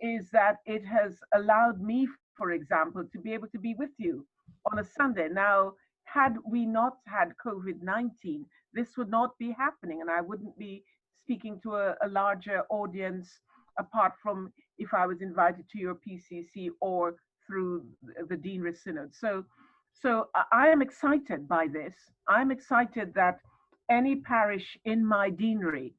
is that it has allowed me, for example, to be able to be with you on a Sunday. Now, had we not had COVID-19, this would not be happening, and I wouldn't be speaking to a larger audience apart from if I was invited to your PCC or through the Deanery Synod. So I am excited by this. I'm excited that any parish in my deanery,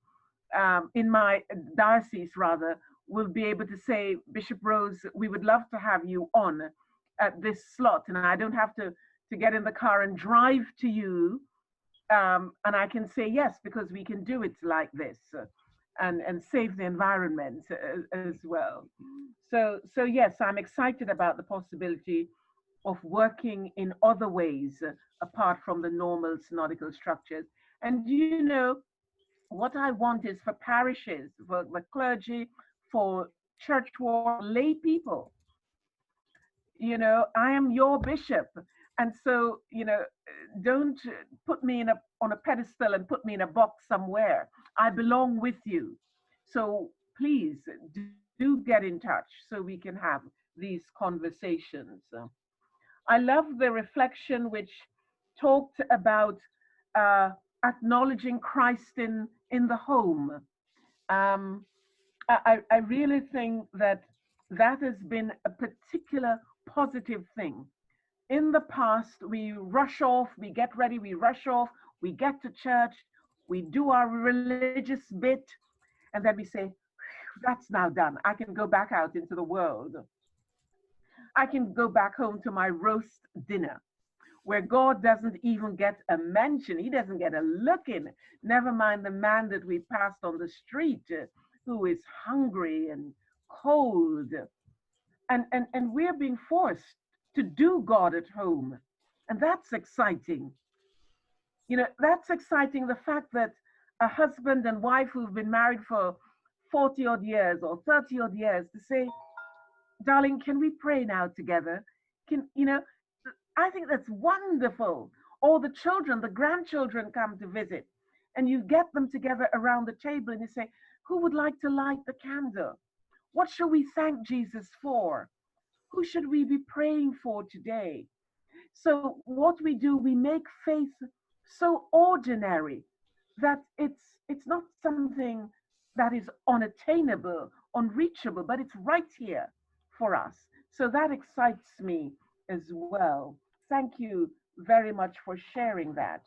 in my diocese rather, will be able to say, Bishop Rose, we would love to have you on at this slot, and I don't have to get in the car and drive to you, and I can say yes because we can do it like this, and save the environment as well. So yes, I'm excited about the possibility of working in other ways apart from the normal synodical structures. And you know, what I want is for parishes, for the clergy, for church war, lay people. You know, I am your bishop. And so, you know, don't put me in on a pedestal and put me in a box somewhere. I belong with you. So please do get in touch so we can have these conversations. I love the reflection which talked about uh, acknowledging Christ in the home. Um, I really think that that has been a particular positive thing. In the past, we rush off, we get ready, we rush off, we get to church, we do our religious bit, and then we say, that's now done. I can go back out into the world. I can go back home to my roast dinner where God doesn't even get a mention. He doesn't get a look in. Never mind the man that we passed on the street who is hungry and cold. And we're being forced to do God at home. And that's exciting. You know, that's exciting. The fact that a husband and wife who've been married for 40 odd years or 30 odd years to say, darling, can we pray now together? Can, you know, I think that's wonderful. Or the children, the grandchildren come to visit, and you get them together around the table and you say, who would like to light the candle? What shall we thank Jesus for? Who should we be praying for today? So what we do, we make faith so ordinary that it's not something that is unattainable, unreachable, but it's right here for us. So that excites me as well. Thank you very much for sharing that.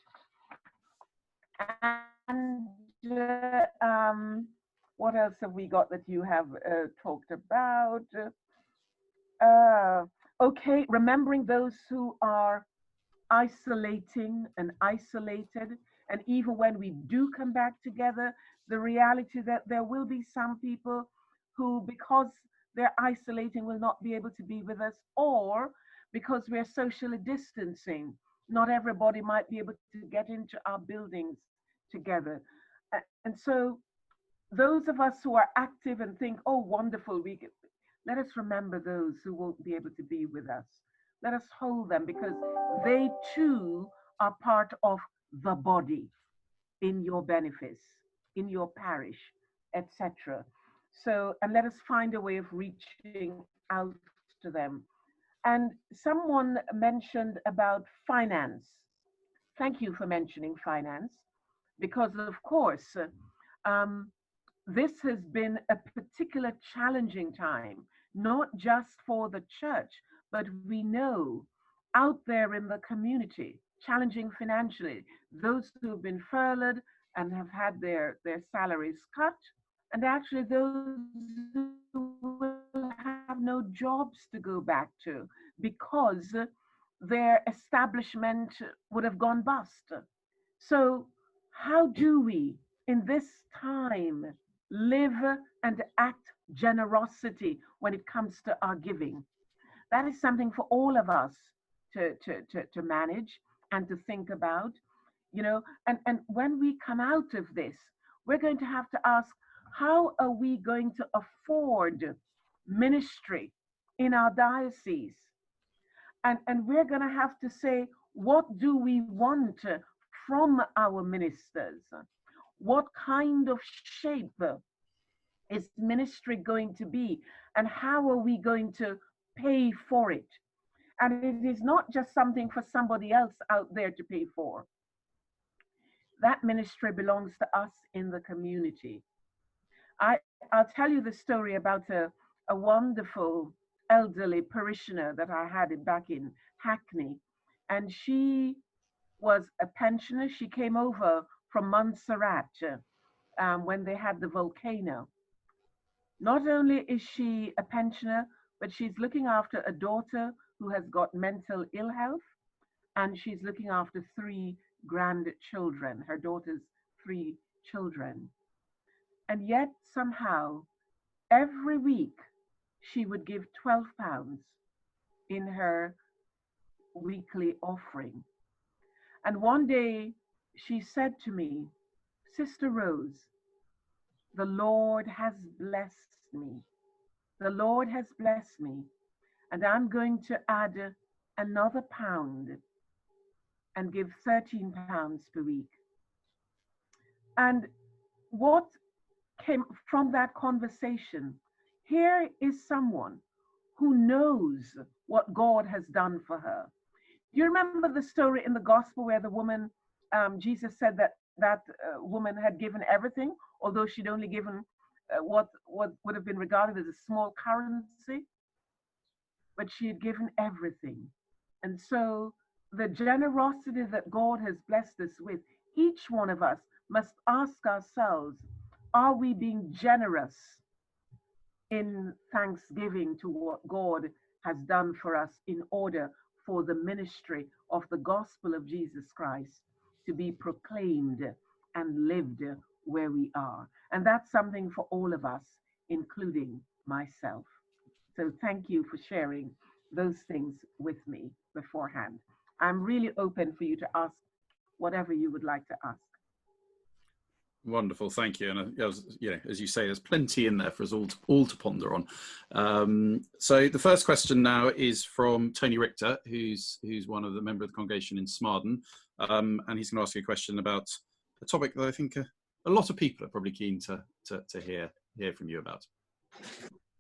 And what else have we got that you have talked about? Uh, okay, remembering those who are isolating and isolated. And even when we do come back together, the reality that there will be some people who, because they're isolating, will not be able to be with us, or because we're socially distancing, not everybody might be able to get into our buildings together. And so those of us who are active and think, oh, wonderful, let us remember those who won't be able to be with us. Let us hold them because they too are part of the body in your benefice, in your parish, etc. So, and let us find a way of reaching out to them. And someone mentioned about finance. Thank you for mentioning finance, because of course, um, this has been a particular challenging time, not just for the church, but we know out there in the community, challenging financially, those who have been furloughed and have had their salaries cut, and actually those who will have no jobs to go back to because their establishment would have gone bust. So, how do we, in this time, live and act generosity when it comes to our giving? That is something for all of us to manage and to think about, you know. And when we come out of this, we're going to have to ask, how are we going to afford ministry in our diocese? And we're going to have to say, what do we want from our ministers? What kind of shape is ministry going to be? And how are we going to pay for it? And it is not just something for somebody else out there to pay for. That ministry belongs to us in the community. I'll tell you the story about a wonderful elderly parishioner that I had back in Hackney. And she was a pensioner. She came over from Montserrat when they had the volcano. Not only is she a pensioner, but she's looking after a daughter who has got mental ill health, and she's looking after three grandchildren, her daughter's three children. And yet, somehow, every week she would give £12 in her weekly offering. And one day she said to me, Sister Rose, the Lord has blessed me. The Lord has blessed me, and I'm going to add another pound and give £13 per week. And what came from that conversation, here is someone who knows what God has done for her. Do you remember the story in the gospel where the woman, Jesus said that woman had given everything, although she'd only given what would have been regarded as a small currency, but she had given everything. And so the generosity that God has blessed us with, each one of us must ask ourselves, are we being generous in thanksgiving to what God has done for us in order for the ministry of the gospel of Jesus Christ to be proclaimed and lived where we are? And that's something for all of us, including myself. So thank you for sharing those things with me beforehand. I'm really open for you to ask whatever you would like to ask. Wonderful, thank you. And as you say, there's plenty in there for us all to ponder on. So the first question now is from Tony Richter, who's one of the member of the congregation in Smarden, and he's going to ask you a question about a topic that I think a lot of people are probably keen to hear from you about.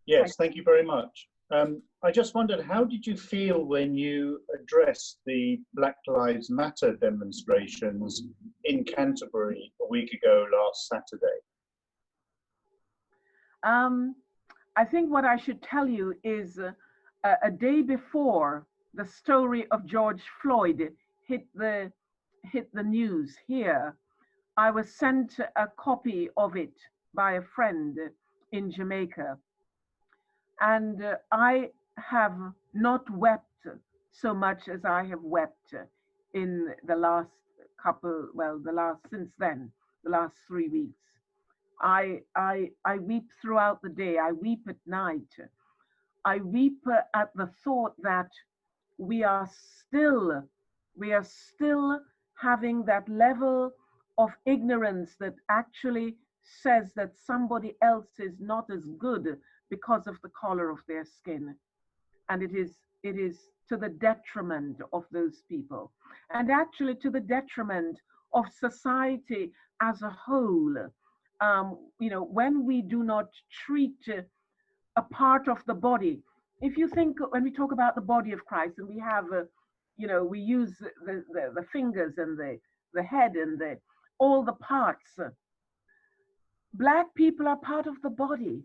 Yes, thank you very much. I just wondered, how did you feel when you addressed the Black Lives Matter demonstrations in Canterbury a week ago last Saturday? I think what I should tell you is a day before the story of George Floyd hit the news here, I was sent a copy of it by a friend in Jamaica. And I have not wept so much as I have wept in the last since then, the last 3 weeks. I weep throughout the day. I weep at night. I weep at the thought that we are still having that level of ignorance that actually says that somebody else is not as good because of the color of their skin. And it is to the detriment of those people, and actually to the detriment of society as a whole. When we do not treat a part of the body, if you think, when we talk about the body of Christ, and we have we use the fingers and the head and all the parts. Black people are part of the body.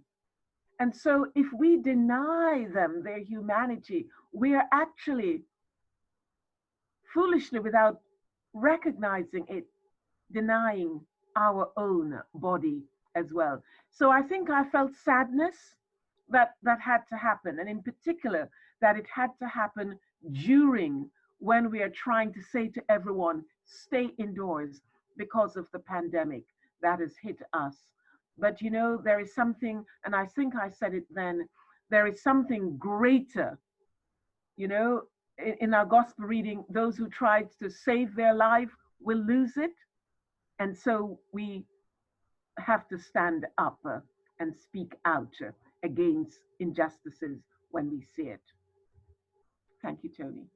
And so if we deny them their humanity, we are actually foolishly, without recognizing it, denying our own body as well. So I think I felt sadness that had to happen, and in particular that it had to happen during when we are trying to say to everyone, stay indoors because of the pandemic that has hit us. But there is something, and I think I said it then, there is something greater. In our gospel reading, those who tried to save their life will lose it. And so we have to stand up and speak out against injustices when we see it. Thank you, Tony.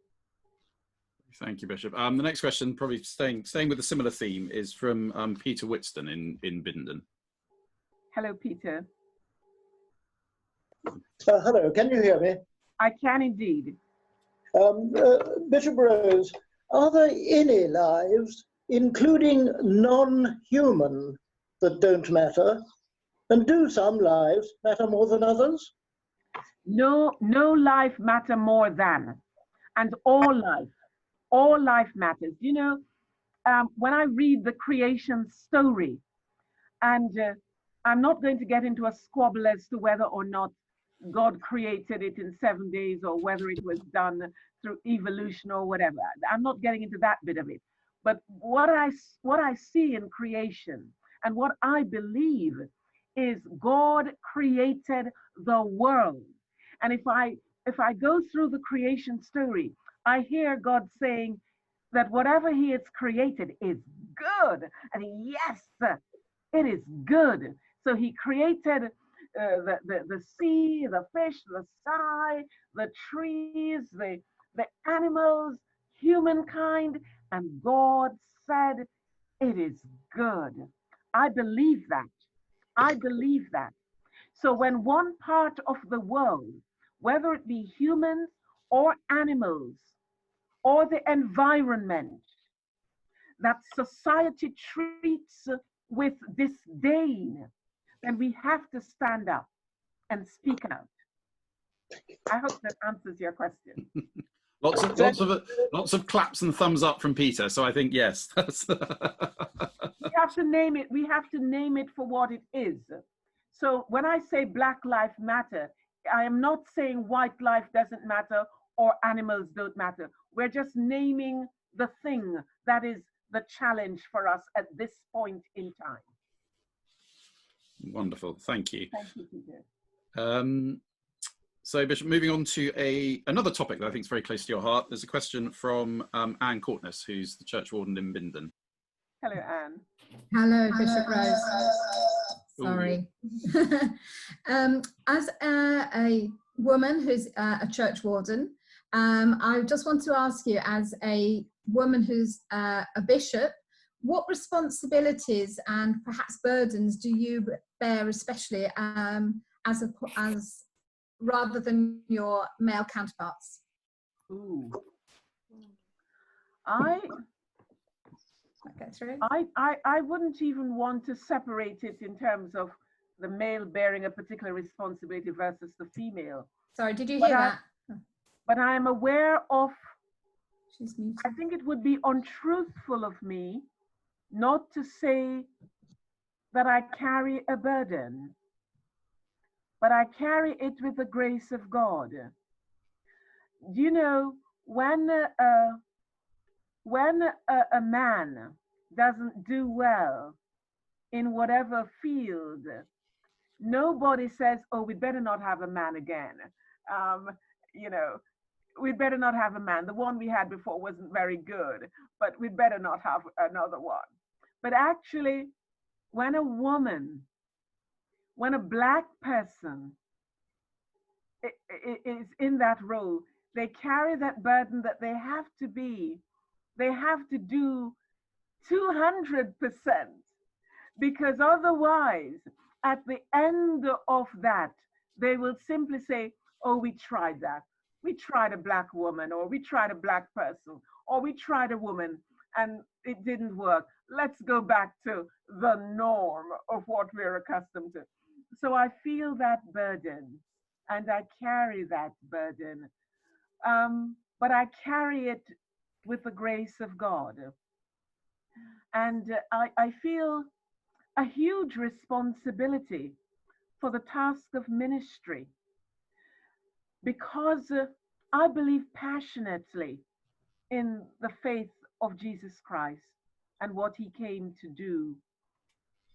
Thank you, Bishop. The next question, probably staying with a similar theme, is from Peter Whitston in Bindon. Hello, Peter. Hello, can you hear me? I can indeed. Bishop Rose, are there any lives, including non-human, that don't matter? And do some lives matter more than others? No life matter more than, and all life matters. You know, when I read the creation story, and I'm not going to get into a squabble as to whether or not God created it in 7 days or whether it was done through evolution or whatever. I'm not getting into that bit of it. But what I see in creation and what I believe is God created the world. And if I go through the creation story, I hear God saying that whatever he has created is good. And yes, it is good. So he created the sea, the fish, the sky, the trees, the animals, humankind, and God said, it is good. I believe that. I believe that. So when one part of the world, whether it be humans or animals or the environment, that society treats with disdain, then we have to stand up and speak out. I hope that answers your question. Lots of claps and thumbs up from Peter. So I think yes. We have to name it. We have to name it for what it is. So when I say Black Lives Matter, I am not saying white life doesn't matter or animals don't matter. We're just naming the thing that is the challenge for us at this point in time. Wonderful, thank you. Thank you, Peter. So, Bishop, moving on to another topic that I think is very close to your heart. There's a question from Anne Courtness, who's the church warden in Bindon. Hello, Anne. Hello, Bishop Rose. Sorry. As a woman who's a church warden, I just want to ask you, as a woman who's a bishop, what responsibilities and perhaps burdens do you bear, especially as rather than your male counterparts? Ooh. I wouldn't even want to separate it in terms of the male bearing a particular responsibility versus the female. Sorry, did you hear that? But I am aware of, She's muted. I think it would be untruthful of me not to say that I carry a burden, but I carry it with the grace of God. You know, when a man doesn't do well in whatever field, nobody says, oh, we better not have a man again. You know, we'd better not have a man. The one we had before wasn't very good, but we'd better not have another one. But actually, when a woman, when a Black person is in that role, they carry that burden that they have to do 200%, because otherwise, at the end of that, they will simply say, oh, we tried that. We tried a Black woman, or we tried a Black person, or we tried a woman and it didn't work. Let's go back to the norm of what we're accustomed to. So I feel that burden and I carry that burden, but I carry it with the grace of God. And I feel a huge responsibility for the task of ministry, because I believe passionately in the faith of Jesus Christ and what he came to do.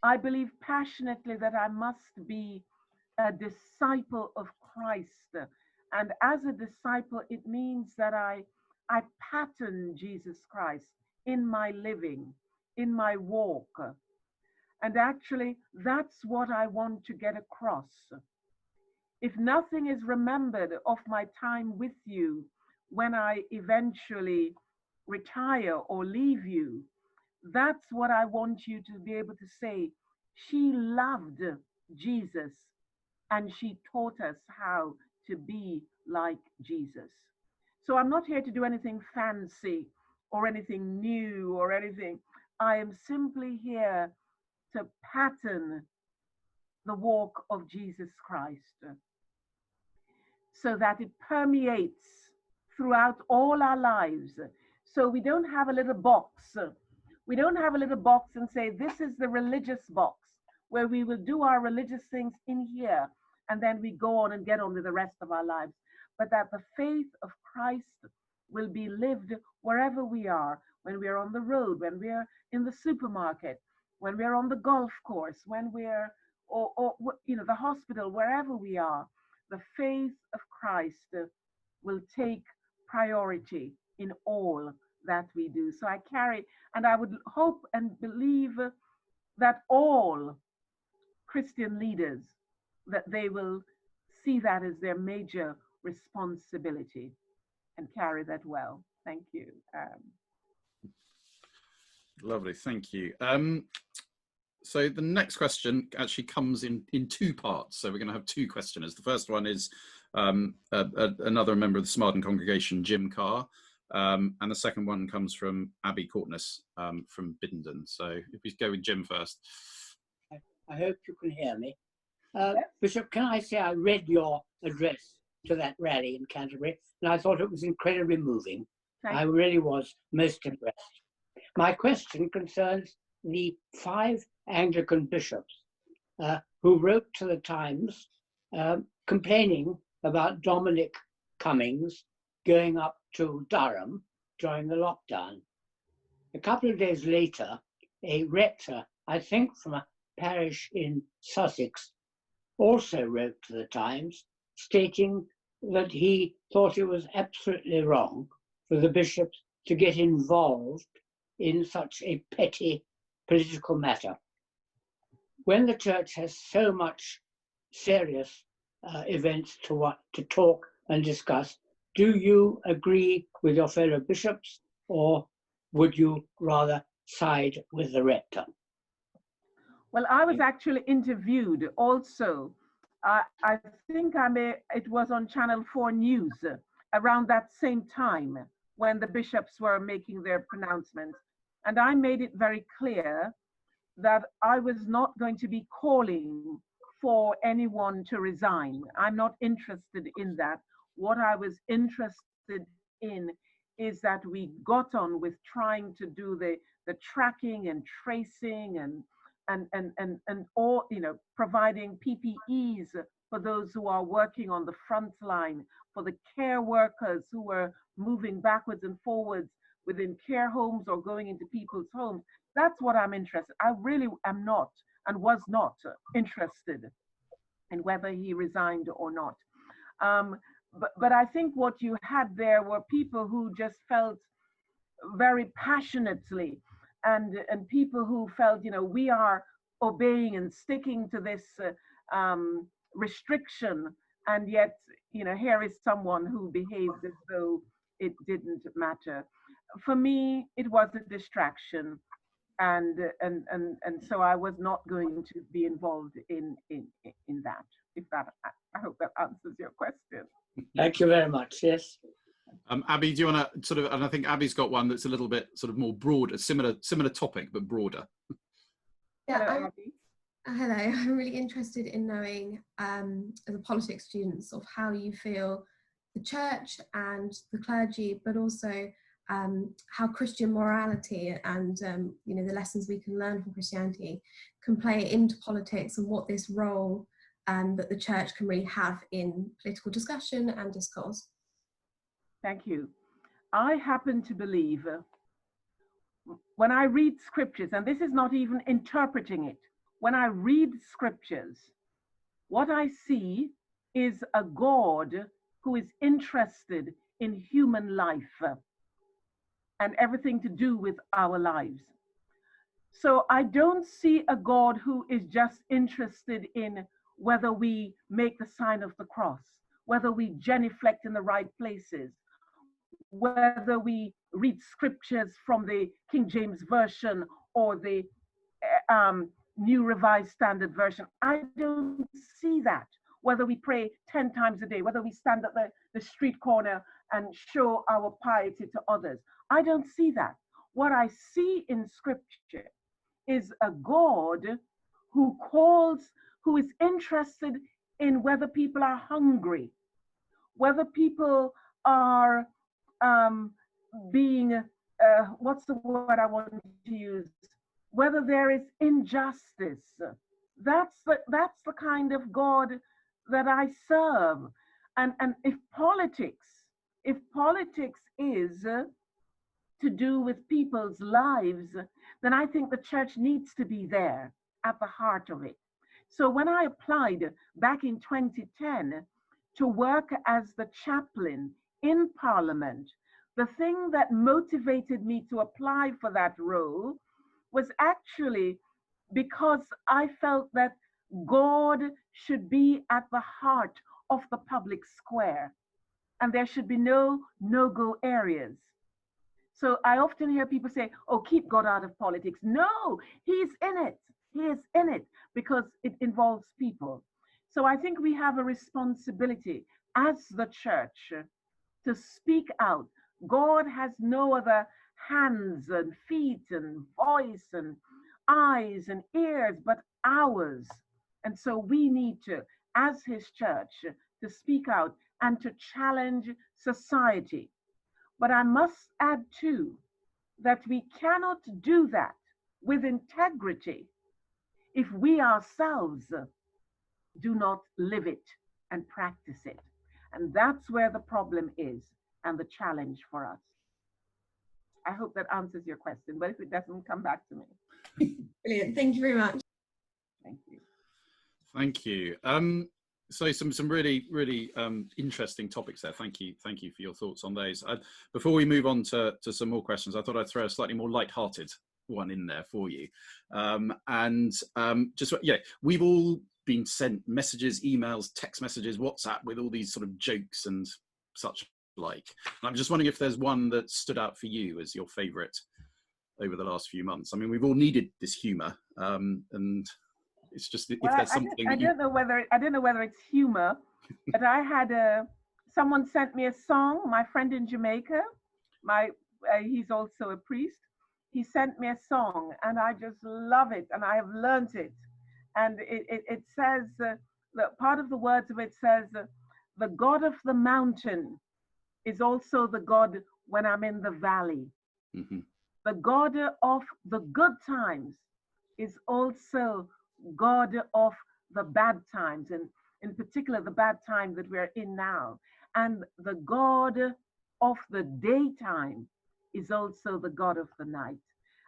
I believe passionately that I must be a disciple of Christ. And as a disciple, it means that I pattern Jesus Christ in my living, in my walk. And actually, that's what I want to get across. If nothing is remembered of my time with you when I eventually retire or leave you, that's what I want you to be able to say. She loved Jesus and she taught us how to be like Jesus. So I'm not here to do anything fancy or anything new or anything. I am simply here to pattern the walk of Jesus Christ so that it permeates throughout all our lives. So we don't have a little box. We don't have a little box and say, this is the religious box where we will do our religious things in here, and then we go on and get on with the rest of our lives. But that the faith of Christ will be lived wherever we are, when we're on the road, when we're in the supermarket, when we're on the golf course, when we're, or you know, the hospital, wherever we are. The faith of Christ will take priority in all that we do. So I carry, and I would hope and believe that all Christian leaders, that they will see that as their major responsibility and carry that well. Thank you. Lovely, thank you. So the next question actually comes in two parts. So we're going to have two questioners. The first one is another member of the Smarden congregation, Jim Carr. And the second one comes from Abby Courtness from Biddenden. So if we go with Jim first. I hope you can hear me. Bishop, can I say I read your address to that rally in Canterbury, and I thought it was incredibly moving. I really was most impressed. My question concerns the 5 Anglican bishops who wrote to the Times complaining about Dominic Cummings going up to Durham during the lockdown. A couple of days later, a rector, I think from a parish in Sussex, also wrote to the Times stating that he thought it was absolutely wrong for the bishops to get involved in such a petty political matter. When the church has so much serious events to talk and discuss, do you agree with your fellow bishops, or would you rather side with the rector? Well, I was actually interviewed also. I think it was on Channel 4 News around that same time when the bishops were making their pronouncements. And I made it very clear that I was not going to be calling for anyone to resign. I'm not interested in that. What I was interested in is that we got on with trying to do the tracking and tracing and all, you know, providing PPEs for those who are working on the front line, for the care workers who were moving backwards and forwards within care homes or going into people's homes. That's what I'm interested. I really am not and was not interested in whether he resigned or not. But I think what you had there were people who just felt very passionately, and people who felt, you know, we are obeying and sticking to this restriction, and yet, you know, here is someone who behaves as though it didn't matter. For me, it was a distraction, and so I was not going to be involved in that. If that, I hope that answers your question. Thank you very much. Yes. Abby, do you want to sort of, and I think Abby's got one that's a little bit sort of more broad, a similar topic, but broader. Yeah, Hello, Abby. Hello, I'm really interested in knowing, as a politics student, of how you feel the church and the clergy, but also how Christian morality and you know, the lessons we can learn from Christianity can play into politics, and what this role that the church can really have in political discussion and discourse. Thank you. I happen to believe when I read scriptures, and this is not even interpreting it, when I read scriptures, what I see is a God who is interested in human life and everything to do with our lives. So I don't see a God who is just interested in whether we make the sign of the cross, whether we genuflect in the right places, whether we read scriptures from the King James Version or the New Revised Standard Version. I don't see that. whether we pray 10 times a day, whether we stand at the street corner and show our piety to others. I don't see that. What I see in scripture is a God who calls, who is interested in whether people are hungry, whether people are being, what's the word I want to use? Whether there is injustice. That's the kind of God that I serve. And if politics is to do with people's lives, then I think the church needs to be there at the heart of it. So when I applied back in 2010 to work as the chaplain in Parliament, the thing that motivated me to apply for that role was actually because I felt that God should be at the heart of the public square, and there should be no no-go areas. So I often hear people say, oh, keep God out of politics. No, he's in it. He is in it because it involves people. So I think we have a responsibility as the church to speak out. God has no other hands and feet and voice and eyes and ears but ours. And so we need to, as his church, to speak out and to challenge society. But I must add too, that we cannot do that with integrity if we ourselves do not live it and practice it. And that's where the problem is and the challenge for us. I hope that answers your question, but if it doesn't, come back to me. Brilliant. Thank you very much. Thank you. Thank you. So some really interesting topics there. Thank you for your thoughts on those. Before we move on to some more questions, I thought I'd throw a slightly more light-hearted one in there for you. Just yeah, we've all been sent messages, emails, text messages, WhatsApp with all these sort of jokes and such like. And I'm just wondering if there's one that stood out for you as your favourite over the last few months. I mean, we've all needed this humour, and it's just if there's something. I don't know whether it's humor, but I had someone sent me a song. My friend in Jamaica, he's also a priest. He sent me a song, and I just love it, and I have learnt it. And it says that part of the words of it says, "The God of the mountain is also the God when I'm in the valley. Mm-hmm. The God of the good times is also God of the bad times, and in particular the bad time that we're in now. And the God of the daytime is also the God of the night."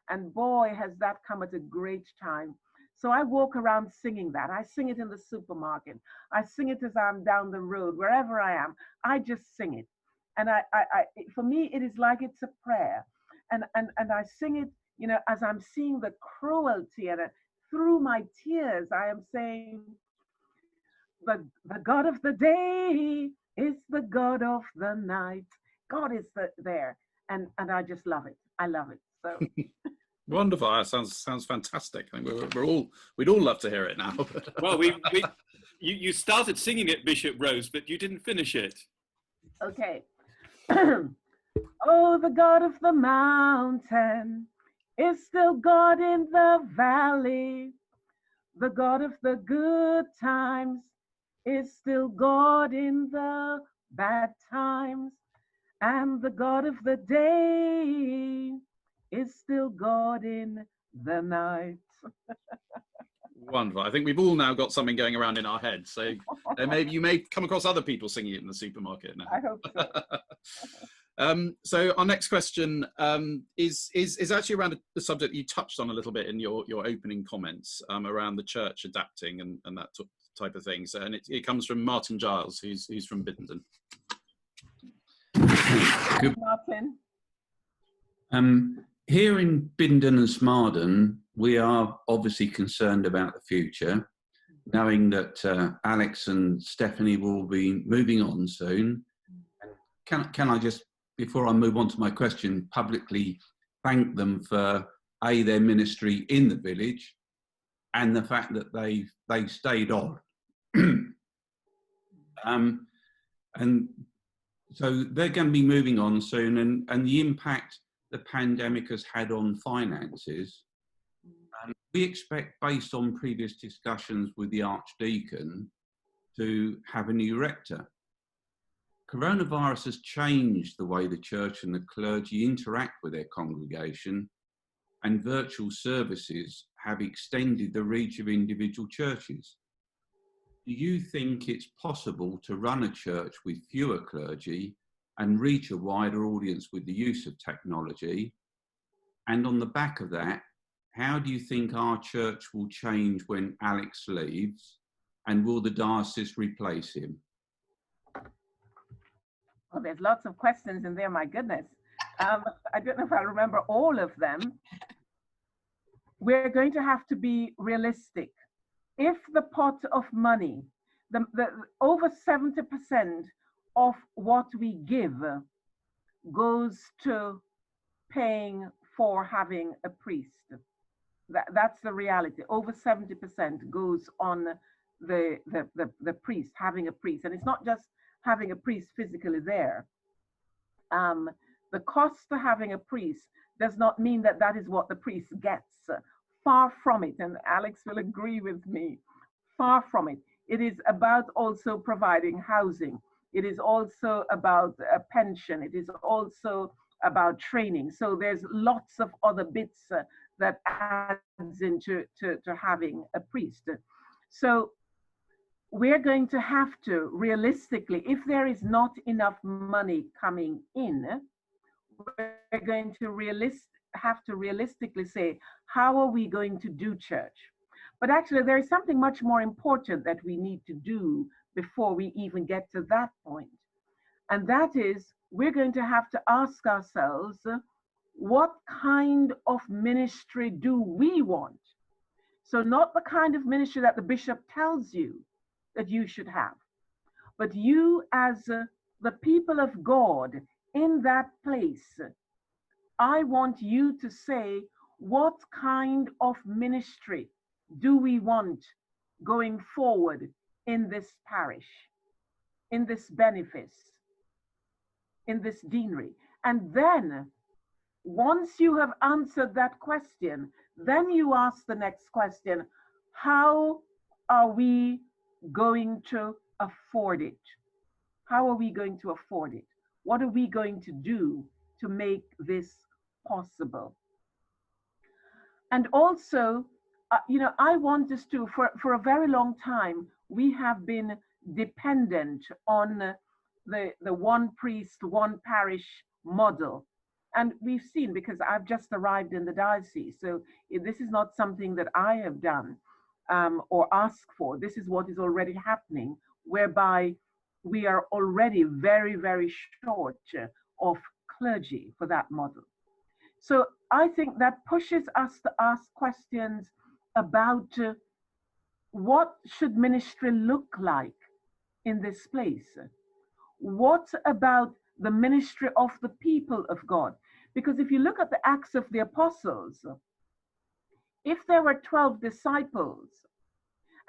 And boy, has that come at a great time. So I walk around singing that. I sing it in the supermarket. I sing it as I'm down the road, wherever I am. I just sing it. And for me, it is like it's a prayer. And I sing it, you know, as I'm seeing the cruelty, and through my tears, I am saying, the God of the day is the God of the night. God is there. And I just love it. I love it. So wonderful. That sounds fantastic. I think we'd all love to hear it now. Well, you started singing it, Bishop Rose, but you didn't finish it. Okay. Oh, the God of the mountain is still God in the valley. The God of the good times is still God in the bad times. And the God of the day is still God in the night. Wonderful. I think we've all now got something going around in our heads. So maybe you may come across other people singing it in the supermarket now. I hope so. So our next question is actually around the subject you touched on a little bit in your opening comments around the church adapting and that type of things. And it comes from Martin Giles, who's from Biddenden. Good. Martin. Here in Biddenden and Smarden, we are obviously concerned about the future, knowing that Alex and Stephanie will be moving on soon. Can I just, before I move on to my question, publicly thank them for their ministry in the village and the fact that they've stayed on. And so they're going to be moving on soon, and the impact the pandemic has had on finances. We expect, based on previous discussions with the Archdeacon, to have a new rector. Coronavirus has changed the way the church and the clergy interact with their congregation, and virtual services have extended the reach of individual churches. Do you think it's possible to run a church with fewer clergy and reach a wider audience with the use of technology? And on the back of that, how do you think our church will change when Alex leaves? And will the diocese replace him? Well, there's lots of questions in there, my goodness. I don't know if I remember all of them. We're going to have to be realistic. If the pot of money, the over 70% of what we give goes to paying for having a priest, that's the reality. Over 70% goes on the priest, having a priest. And it's not just having a priest physically there. The cost to having a priest does not mean that that is what the priest gets. Far from it, and Alex will agree with me, far from it. It is about also providing housing. It is also about a pension. It is also about training. So there's lots of other bits that adds into to having a priest. So we're going to have to realistically, if there is not enough money coming in, we're going to have to realistically say, how are we going to do church? But actually, there is something much more important that we need to do before we even get to that point. And that is, we're going to have to ask ourselves, what kind of ministry do we want? So not the kind of ministry that the bishop tells you that you should have, but you as the people of God in that place, I want you to say, what kind of ministry do we want going forward in this parish, in this benefice, in this deanery? And then, once you have answered that question, then you ask the next question, how are we going to afford it? How are we going to afford it? What are we going to do to make this possible? And also, I want us to, for a very long time, we have been dependent on the one priest, one parish model. And we've seen, because I've just arrived in the diocese, so this is not something that I have done or asked for. This is what is already happening, whereby we are already very, very short of clergy for that model. So I think that pushes us to ask questions about what should ministry look like in this place? What about the ministry of the people of God? Because if you look at the Acts of the Apostles, if there were 12 disciples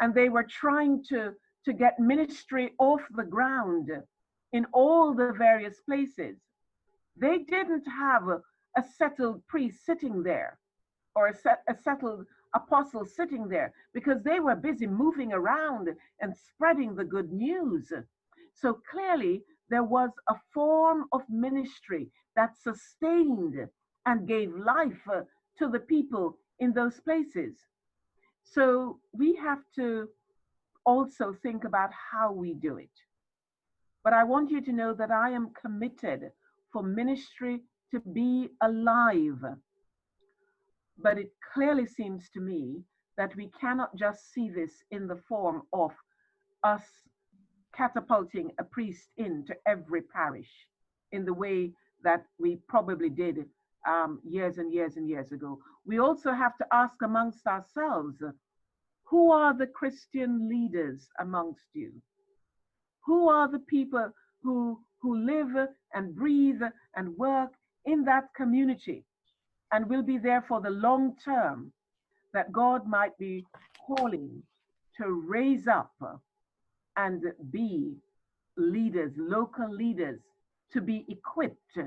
and they were trying to get ministry off the ground in all the various places, they didn't have a settled priest sitting there or a settled apostle sitting there, because they were busy moving around and spreading the good news. So clearly there was a form of ministry that sustained and gave life to the people in those places. So we have to also think about how we do it. But I want you to know that I am committed for ministry to be alive. But it clearly seems to me that we cannot just see this in the form of us catapulting a priest into every parish in the way that we probably did years and years and years ago. We also have to ask amongst ourselves, who are the Christian leaders amongst you? Who are the people who live and breathe and work in that community and will be there for the long term, that God might be calling to raise up and be leaders, local leaders, to be equipped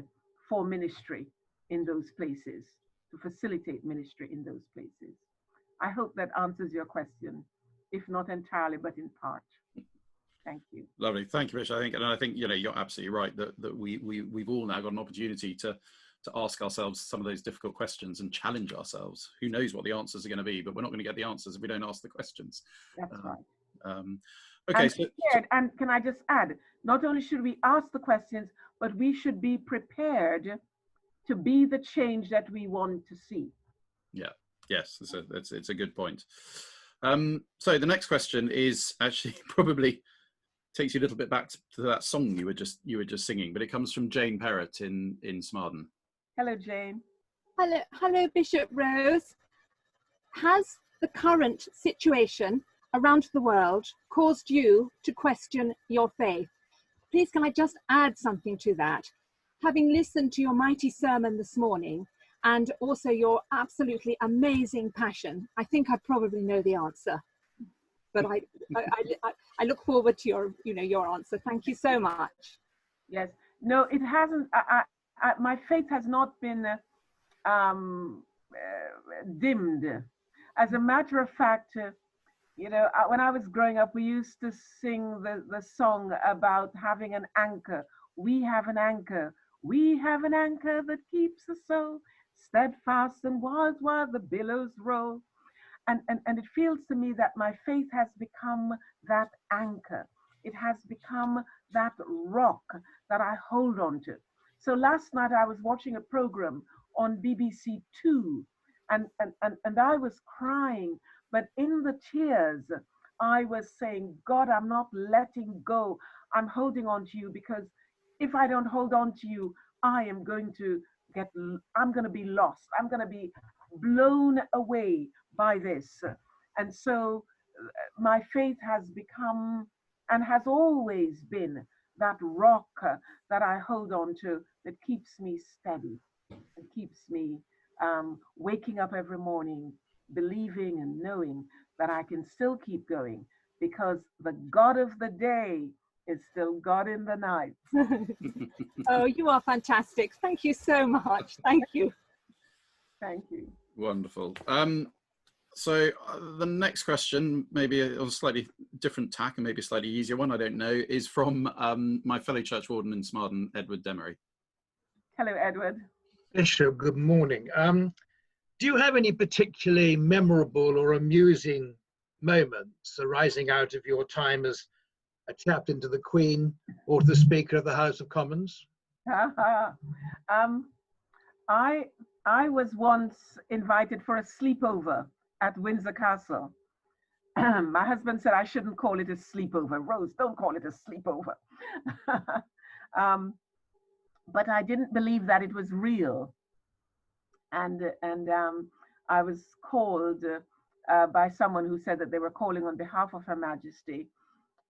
for ministry in those places, to facilitate ministry in those places. I hope that answers your question, if not entirely, but in part. Thank you. Lovely, thank you, Bishop. I think you know, you're absolutely right that we've all now got an opportunity to ask ourselves some of those difficult questions and challenge ourselves. Who knows what the answers are going to be, but we're not going to get the answers if we don't ask the questions. That's right. Okay, and can I just add, not only should we ask the questions, but we should be prepared to be the change that we want to see. Yeah, yes, it's a good point. So the next question is actually probably takes you a little bit back to that song you were just singing, but it comes from Jane Perrott in Smarden. Hello, Jane. Hello, Bishop Rose. Has the current situation around the world caused you to question your faith? Please, can I just add something to that? Having listened to your mighty sermon this morning and also your absolutely amazing passion, I think I probably know the answer. But I look forward to your answer. Thank you so much. Yes. No, it hasn't. My faith has not been dimmed. As a matter of fact, you know, when I was growing up, we used to sing the song about having an anchor. We have an anchor. We have an anchor that keeps us so steadfast and wild while the billows roll. And it feels to me that my faith has become that anchor. It has become that rock that I hold on to. So last night I was watching a program on BBC Two, and I was crying, but in the tears, I was saying, God, I'm not letting go. I'm holding on to you, because if I don't hold on to you, I'm going to be lost. I'm going to be blown away by this. And so my faith has become and has always been that rock that I hold on to, that keeps me steady, and keeps me waking up every morning believing and knowing that I can still keep going, because the God of the day is still God in the night. Oh, you are fantastic. Thank you so much. Thank you. Thank you. Wonderful. So the next question, maybe on a slightly different tack and maybe a slightly easier one, I don't know, is from my fellow church warden in Smarden, Edward Demery. Hello, Edward. Bishop, good morning. Do you have any particularly memorable or amusing moments arising out of your time as a chaplain to the Queen or to the Speaker of the House of Commons? I was once invited for a sleepover at Windsor Castle. My husband said I shouldn't call it a sleepover. Rose, don't call it a sleepover. But I didn't believe that it was real. And I was called by someone who said that they were calling on behalf of Her Majesty,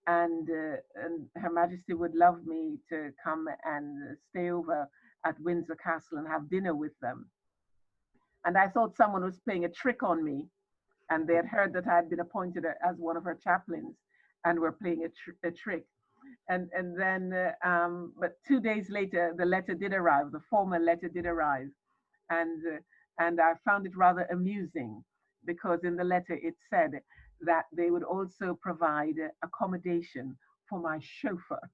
and Her Majesty would love me to come and stay over at Windsor Castle and have dinner with them. And I thought someone was playing a trick on me, and they had heard that I had been appointed as one of her chaplains and were playing a trick. And then, but 2 days later, the letter did arrive, the formal letter did arrive. And I found it rather amusing, because in the letter it said that they would also provide accommodation for my chauffeur.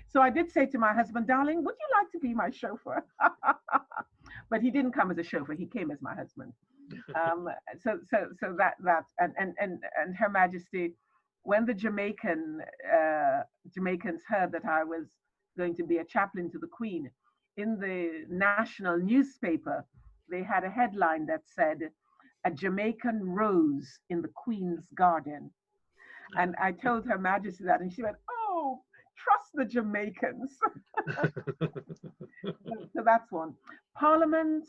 So I did say to my husband, darling, would you like to be my chauffeur? But he didn't come as a chauffeur, he came as my husband. So that and Her Majesty, when the Jamaicans heard that I was going to be a chaplain to the Queen, in the national newspaper, they had a headline that said, "A Jamaican rose in the Queen's garden." And I told Her Majesty that, and she went, "Oh, trust the Jamaicans." So that's one. Parliament,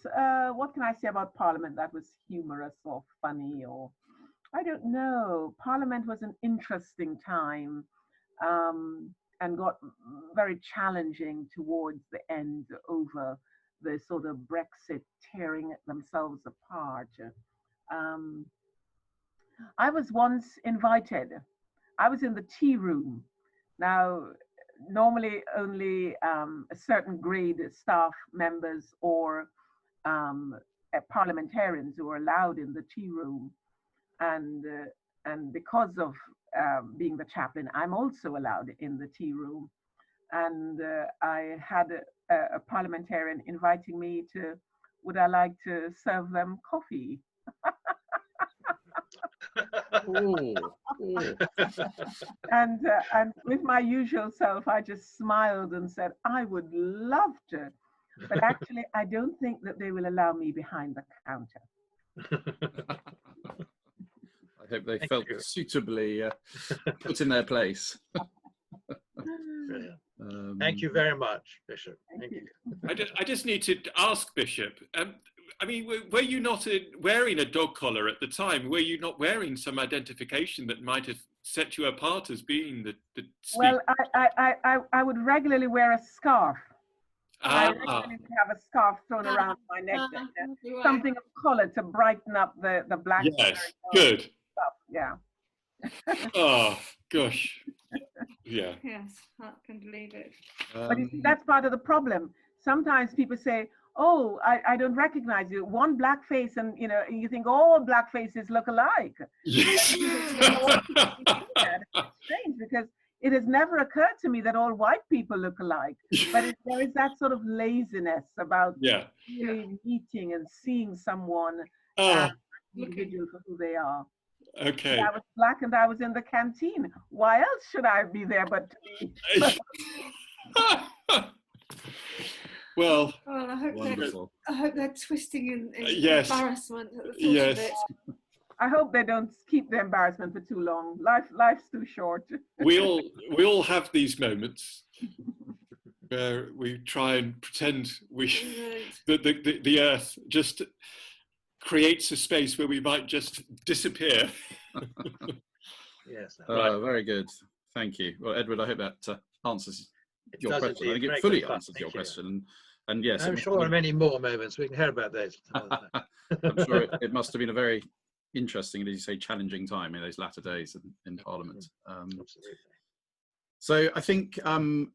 what can I say about Parliament that was humorous or funny, or I don't know. Parliament was an interesting time, and got very challenging towards the end over the sort of Brexit tearing themselves apart. I was once invited I was in the tea room. Now, normally only a certain grade staff members or parliamentarians who are allowed in the tea room, and because of being the chaplain, I'm also allowed in the tea room. And I had a parliamentarian inviting me to, would I like to serve them coffee? Oh, oh. And with my usual self, I just smiled and said, I would love to, but actually, I don't think that they will allow me behind the counter. I hope they Thank felt you. suitably put in their place. Brilliant. Thank you very much, Bishop. Thank you. I just need to ask, Bishop, I mean, were you not wearing a dog collar at the time? Were you not wearing some identification that might have set you apart as being the speaker? Well, I would regularly wear a scarf. I Ah, regularly would have a scarf thrown around my neck, something of color to brighten up the black. yes, good. Stuff. Yeah. Oh, gosh. Yeah. Yes, I can believe it. But you see, that's part of the problem. Sometimes people say, oh, I don't recognize you. One black face, and you think all black faces look alike. Yes. It's strange because it has never occurred to me that all white people look alike. But there is that sort of laziness about really meeting and seeing someone individual for who they are. Okay. I was black and I was in the canteen. Why else should I be there but to be? Well, I hope wonderful. I hope they're twisting in Yes. embarrassment at the thought Yes. of it. I hope they don't keep the embarrassment for too long. Life's too short. we all have these moments where we try and pretend that the earth just creates a space where we might just disappear. Yes. Very good. Thank you. Well, Edward, I hope that answers your does question. indeed. I think Very it fully good. answers Thank your you. question. And yes, I'm sure there are many more moments. We can hear about those. I'm sure it must have been a very interesting, as you say, challenging time in those latter days in Parliament. Absolutely. So I think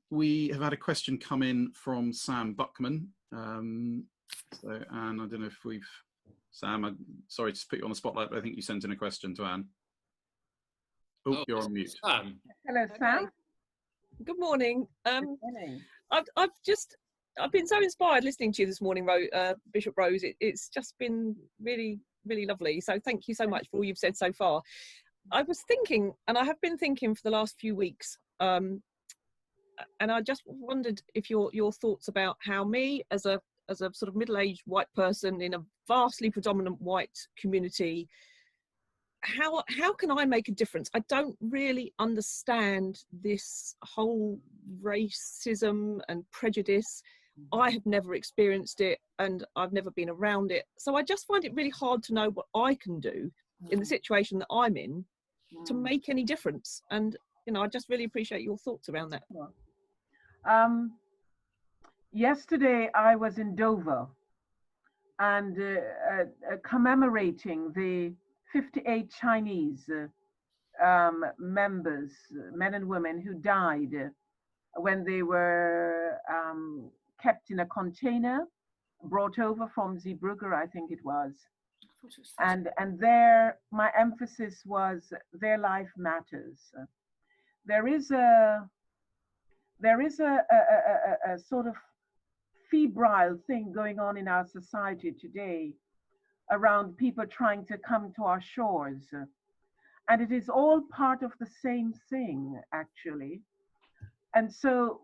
we have had a question come in from Sam Buckman. And I don't know if we've, Sam, I'm sorry to put you on the spotlight, but I think you sent in a question to Anne. Oh, you're on mute. Sam. Hello, Sam. Good morning. Good morning. I've been so inspired listening to you this morning, Bishop Rose. It's just been really, really lovely. So thank you so much for all you've said so far. I was thinking, and I have been thinking for the last few weeks, and I just wondered if your thoughts about how me, as a sort of middle-aged white person in a vastly predominant white community, how can I make a difference? I don't really understand this whole racism and prejudice. I have never experienced it and I've never been around it. So I just find it really hard to know what I can do in the situation that I'm in to make any difference. And, I just really appreciate your thoughts around that. Yesterday I was in Dover and commemorating the 58 Chinese members, men and women, who died when they were kept in a container, brought over from Zeebrugge, I think it was. And there, my emphasis was their life matters. There is a sort of febrile thing going on in our society today around people trying to come to our shores. And it is all part of the same thing, actually. And so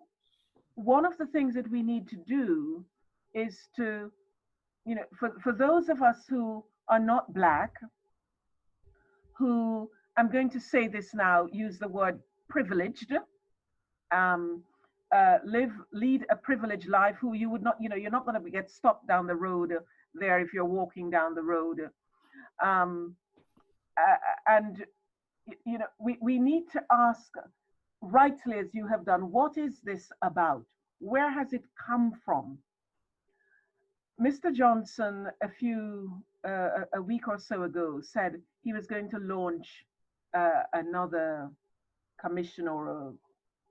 one of the things that we need to do is to, for those of us who are not Black, who, I'm going to say this now, use the word privileged, lead a privileged life, who you would not, you're not going to get stopped down the road there if you're walking down the road. And, we need to ask, rightly as you have done, what is this about? Where has it come from? Mr. Johnson, a week or so ago, said he was going to launch another commission or a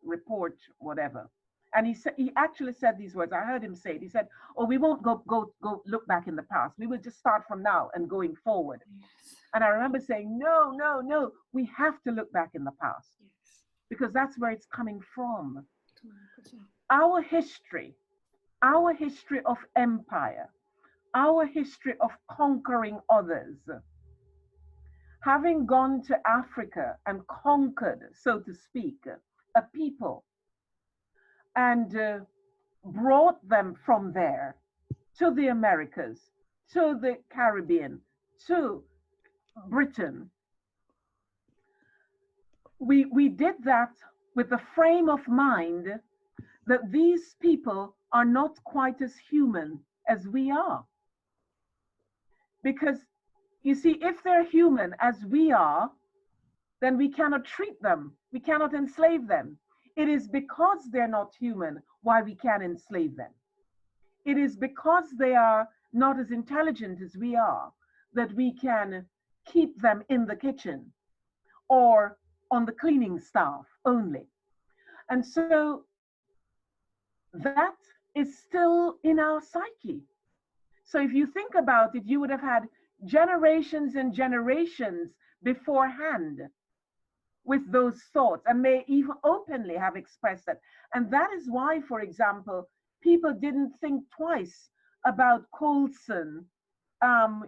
report, whatever. And he actually said these words. I heard him say it. He said, "Oh, we won't go look back in the past. We will just start from now and going forward." Yes. And I remember saying, "No, no, no. We have to look back in the past Yes. because that's where it's coming from. Democracy. Our history of empire, our history of conquering others, having gone to Africa and conquered, so to speak, a people and brought them from there to the Americas, to the Caribbean, to Britain. We did that with the frame of mind that these people are not quite as human as we are. Because you see, if they're human as we are, then we cannot treat them, we cannot enslave them. It is because they're not human why we can enslave them. It is because they are not as intelligent as we are that we can keep them in the kitchen or on the cleaning staff only. And so that is still in our psyche. So if you think about it, you would have had generations and generations beforehand with those thoughts and may even openly have expressed that. And that is why, for example, people didn't think twice about Coulson.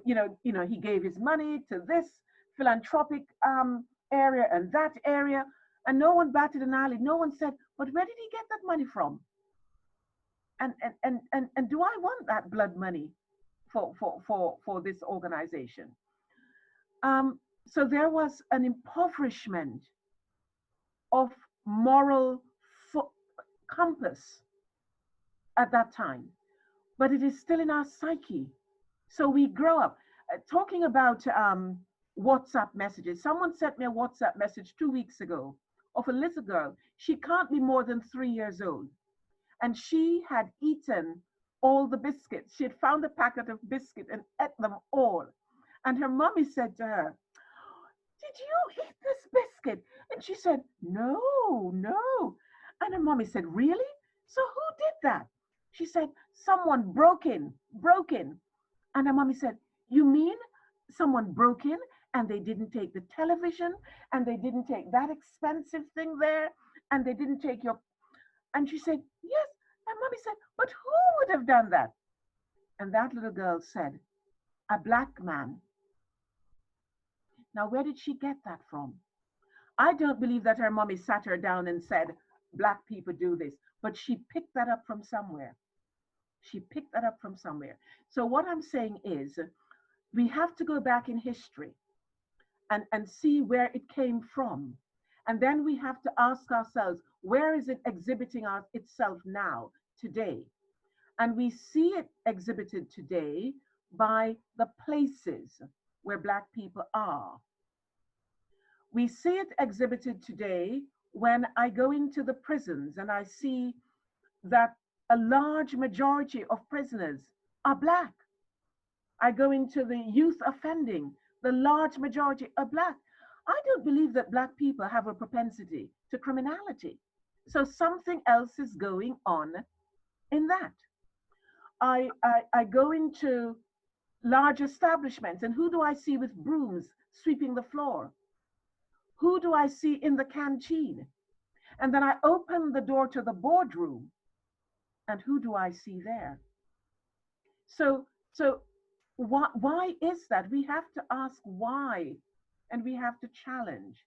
He gave his money to this philanthropic area and that area, and no one batted an eyelid. No one said, but where did he get that money from? And do I want that blood money for this organization? So there was an impoverishment of moral compass at that time, but it is still in our psyche. So we grow up talking about WhatsApp messages. Someone sent me a WhatsApp message 2 weeks ago of a little girl. She can't be more than 3 years old. And she had eaten all the biscuits. She had found a packet of biscuits and ate them all. And her mommy said to her, "Did you eat this biscuit?" And she said, "No, no." And her mommy said, "Really? So who did that?" She said, "Someone broke in. And her mommy said, "You mean someone broke in and they didn't take the television and they didn't take that expensive thing there and they didn't take your..." And she said, "Yes." And mommy said, "But who would have done that?" And that little girl said, "A black man." Now, where did she get that from? I don't believe that her mommy sat her down and said, "Black people do this," but she picked that up from somewhere. She picked that up from somewhere. So what I'm saying is, we have to go back in history and see where it came from. And then we have to ask ourselves, where is it exhibiting itself now, today? And we see it exhibited today by the places where Black people are. We see it exhibited today when I go into the prisons and I see that a large majority of prisoners are Black. I go into the youth offending, the large majority are Black. I don't believe that Black people have a propensity to criminality. So something else is going on in that. I go into large establishments, and who do I see with brooms sweeping the floor? Who do I see in the canteen? And then I open the door to the boardroom, and who do I see there? So why is that? We have to ask why, and we have to challenge.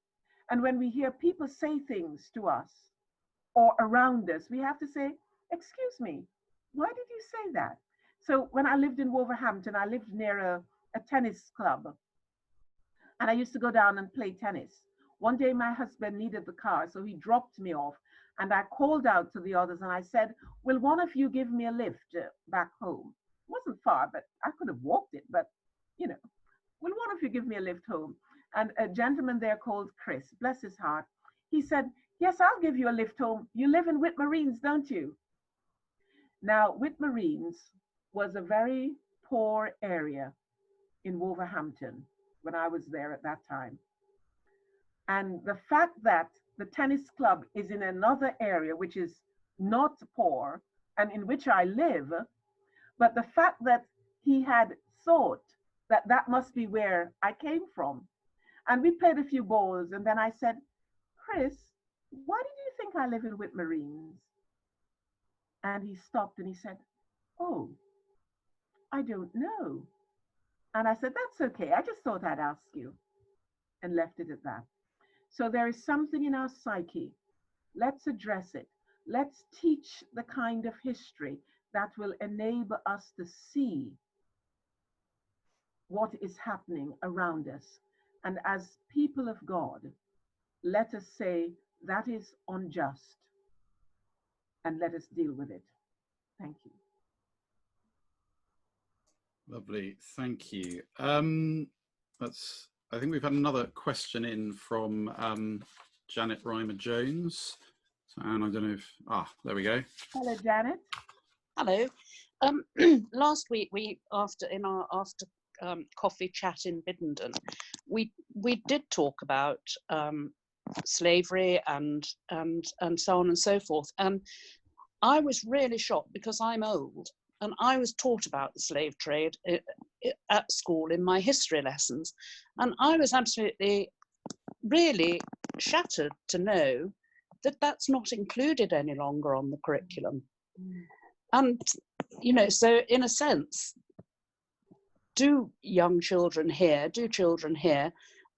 And when we hear people say things to us or around us, we have to say, "Excuse me, why did you say that?" So when I lived in Wolverhampton, I lived near a tennis club, and I used to go down and play tennis. One day my husband needed the car, so he dropped me off, and I called out to the others and I said, "Will one of you give me a lift back home?" It wasn't far, but I could have walked it, but "Will one of you give me a lift home?" And a gentleman there called Chris, bless his heart, he said, "Yes, I'll give you a lift home. You live in Whitmarines, don't you?" Now, Whitmarines was a very poor area in Wolverhampton when I was there at that time. And the fact that the tennis club is in another area which is not poor and in which I live, but the fact that he had thought that that must be where I came from. And we played a few balls, and then I said, Chris, why did you think I live in Whitmarines? And he stopped and he said, oh, I don't know. And I said, that's okay. I just thought I'd ask you, and left it at that. So there is something in our psyche. Let's address it. Let's teach the kind of history that will enable us to see what is happening around us. And as people of God, let us say that is unjust, and let us deal with it. Thank you. Lovely, thank you. I think we've had another question in from Janet Reimer Jones. And I don't know if, there we go. Hello, Janet. Hello. Last week, after coffee chat in Biddenden, we did talk about slavery and so on and so forth. And I was really shocked because I'm old, and I was taught about the slave trade at school in my history lessons, and I was absolutely, really shattered to know that that's not included any longer on the curriculum. And, you know, so in a sense, do children here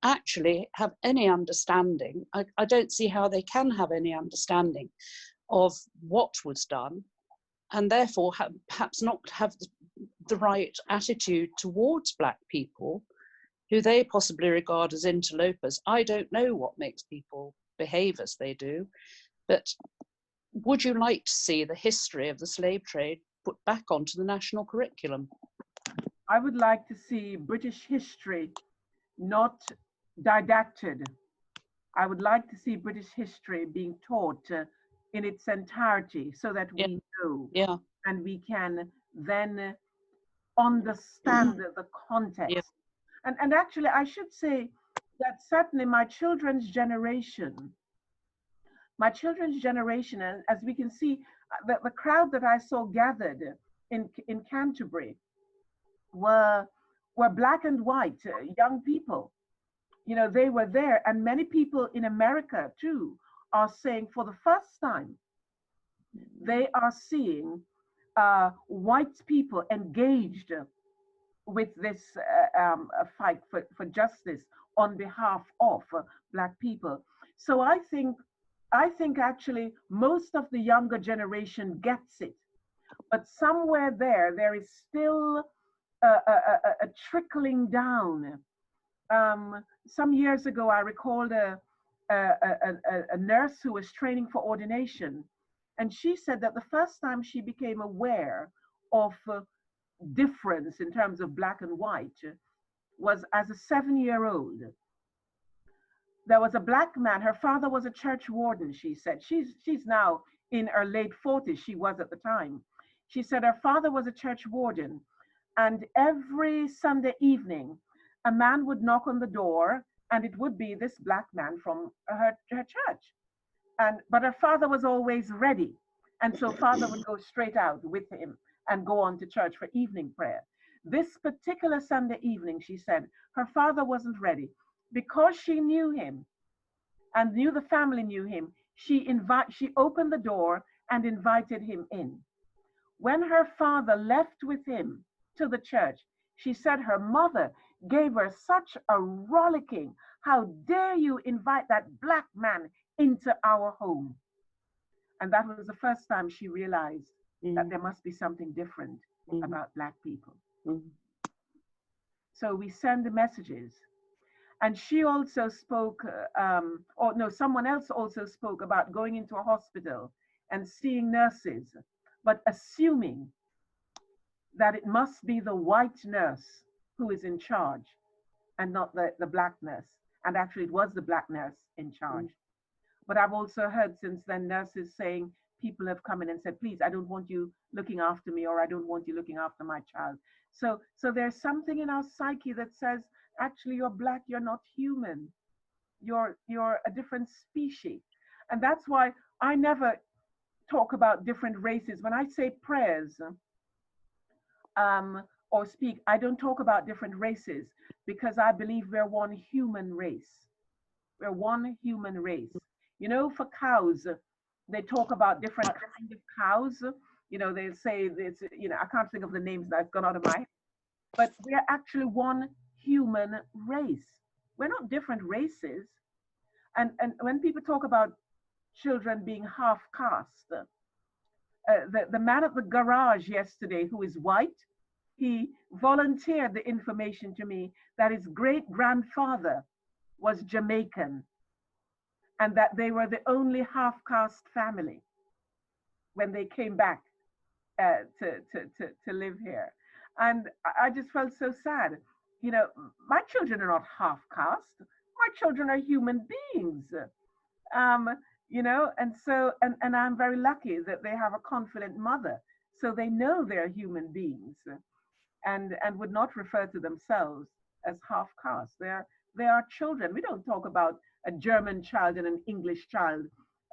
actually have any understanding? I don't see how they can have any understanding of what was done, and therefore perhaps not have the right attitude towards Black people, who they possibly regard as interlopers. I don't know what makes people behave as they do, but would you like to see the history of the slave trade put back onto the national curriculum? I would like to see British history not didacted. I would like to see British history being taught in its entirety, so that we know and we can then understand the context. And actually, I should say that certainly my children's generation, and as we can see, the crowd that I saw gathered in Canterbury were Black and white young people. You know, they were there, and many people in America too are saying for the first time they are seeing white people engaged with this fight for justice on behalf of Black people. So I think actually most of the younger generation gets it, but somewhere there is still a trickling down. Some years ago, I recalled a nurse who was training for ordination, and she said that the first time she became aware of difference in terms of Black and white was as a 7-year-old. There was a Black man, her father was a church warden, she said. She's now in her late 40s, she was at the time. She said her father was a church warden, and every Sunday evening, a man would knock on the door, and it would be this Black man from her church. But her father was always ready. And so father would go straight out with him and go on to church for evening prayer. This particular Sunday evening, she said, her father wasn't ready. Because she knew him and knew the family knew him, she opened the door and invited him in. When her father left with him to the church, she said her mother gave her such a rollicking, how dare you invite that Black man into our home? And that was the first time she realized that there must be something different about Black people. So we send the messages. And she also spoke, someone else also spoke about going into a hospital and seeing nurses, but assuming that it must be the white nurse who is in charge and not the Black nurse. And actually it was the Black nurse in charge. But I've also heard since then nurses saying, people have come in and said, please, I don't want you looking after me, or I don't want you looking after my child. So there's something in our psyche that says, actually, you're Black, you're not human. you're a different species. And that's why I never talk about different races. When I say prayers or speak, I don't talk about different races, because I believe we're one human race. We're one human race. You know, for cows, they talk about different kinds of cows. You know, they say it's, you know, I can't think of the names that have gone out of my head, but we're actually one human race. We're not different races. And when people talk about children being half caste, the man at the garage yesterday, who is white, he volunteered the information to me that his great grandfather was Jamaican, and that they were the only half caste family when they came back to live here. And I just felt so sad. You know, my children are not half caste. My children are human beings. You know, and so, and I'm very lucky that they have a confident mother. So they know they're human beings, and would not refer to themselves as half caste. They are children. We don't talk about a German child and an English child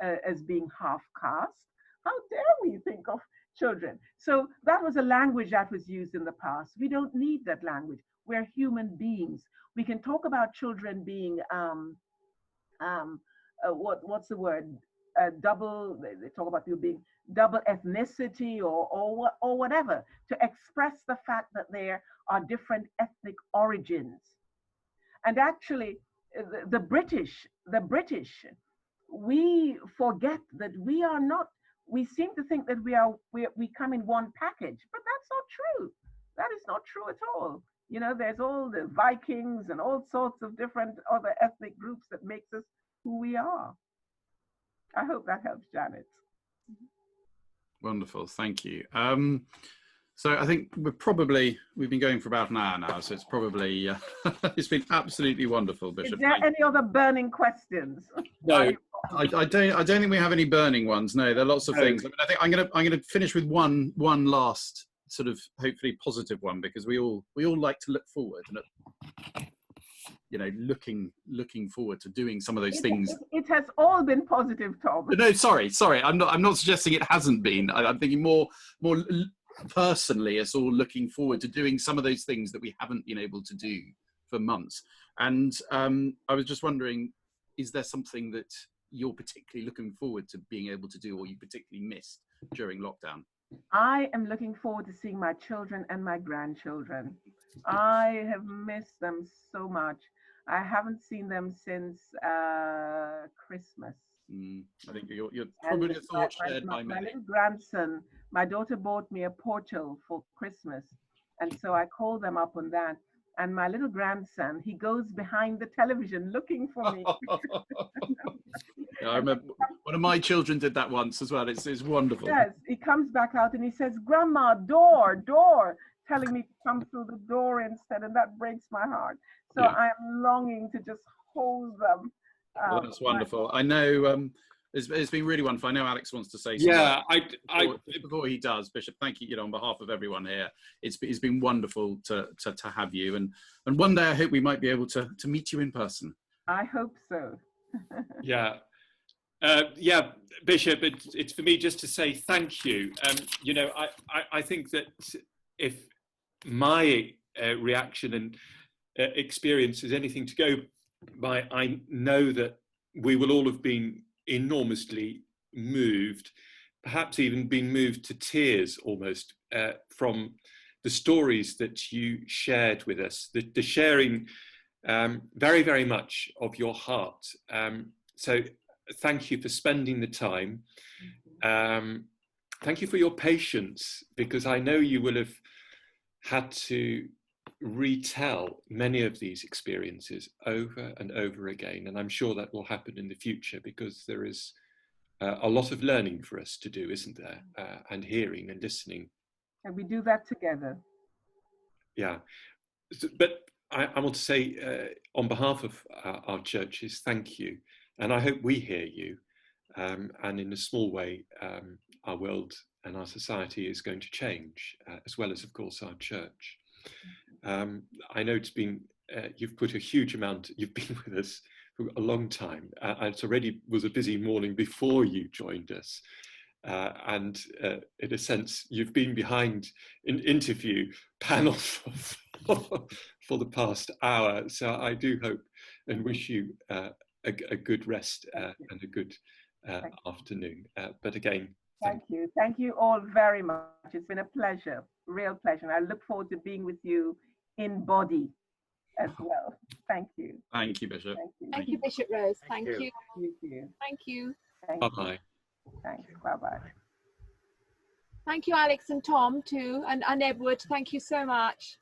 as being half caste. How dare we think of children? So that was a language that was used in the past. We don't need that language. We're human beings. We can talk about children being what's the word? Double. They talk about you being double ethnicity or whatever, to express the fact that there are different ethnic origins. And actually, the British, we forget that we are not. We seem to think that we come in one package, but that's not true. That is not true at all. You know, there's all the Vikings and all sorts of different other ethnic groups that makes us who we are. I hope that helps, Janet. Wonderful, thank you. So I think we've been going for about an hour now, so it's probably it's been absolutely wonderful, Bishop. Is there any other burning questions? No, I don't think we have any burning ones. No, there are lots of things. I mean, I think I'm gonna finish with one last sort of hopefully positive one, because we all like to look forward, and you know, looking forward to doing some of those things. It has all been positive, Tom. No, sorry. I'm not suggesting it hasn't been. I'm thinking more personally, us all looking forward to doing some of those things that we haven't been able to do for months. And I was just wondering, is there something that you're particularly looking forward to being able to do, or you particularly missed during lockdown? I am looking forward to seeing my children and my grandchildren. I have missed them so much. I haven't seen them since Christmas. I think you're probably a thought shared by many. My little grandson, my daughter bought me a portal for Christmas, and so I called them up on that. And my little grandson, he goes behind the television looking for me. Yeah, I remember one of my children did that once as well. It's wonderful. Yes, he comes back out and he says, "Grandma, door," telling me to come through the door instead, and that breaks my heart. So yeah. I'm longing to just hold them. Well, that's wonderful. I know it's been really wonderful. I know Alex wants to say something. Yeah, before he does, Bishop, thank you. You know, on behalf of everyone here, it's been wonderful to have you, and one day I hope we might be able to meet you in person. I hope so. Yeah. Yeah, Bishop, it's for me just to say thank you. You know, I think that if my reaction and experience is anything to go by, I know that we will all have been enormously moved, perhaps even been moved to tears almost from the stories that you shared with us, the sharing very, very much of your heart. So thank you for spending the time. Thank you for your patience, because I know you will have had to retell many of these experiences over and over again, and I'm sure that will happen in the future, because there is a lot of learning for us to do, isn't there? And hearing and listening. And we do that together. Yeah, but I want to say on behalf of our churches, thank you. And I hope we hear you, and in a small way, our world and our society is going to change, as well as, of course, our church. I know it's been, you've put a huge amount, you've been with us for a long time. And it already was a busy morning before you joined us. And in a sense, you've been behind an interview panel for the past hour. So I do hope and wish you a good rest and a good afternoon. But again, thank you. Thank you all very much. It's been a pleasure, real pleasure. And I look forward to being with you in body as well. Thank you. Thank you, Bishop. Thank you, Bishop Rose. Thank you. Thank you. Thank you. bye-bye. Thanks. Bye-bye. Thank you, Alex and Tom, too, and Edward. Thank you so much.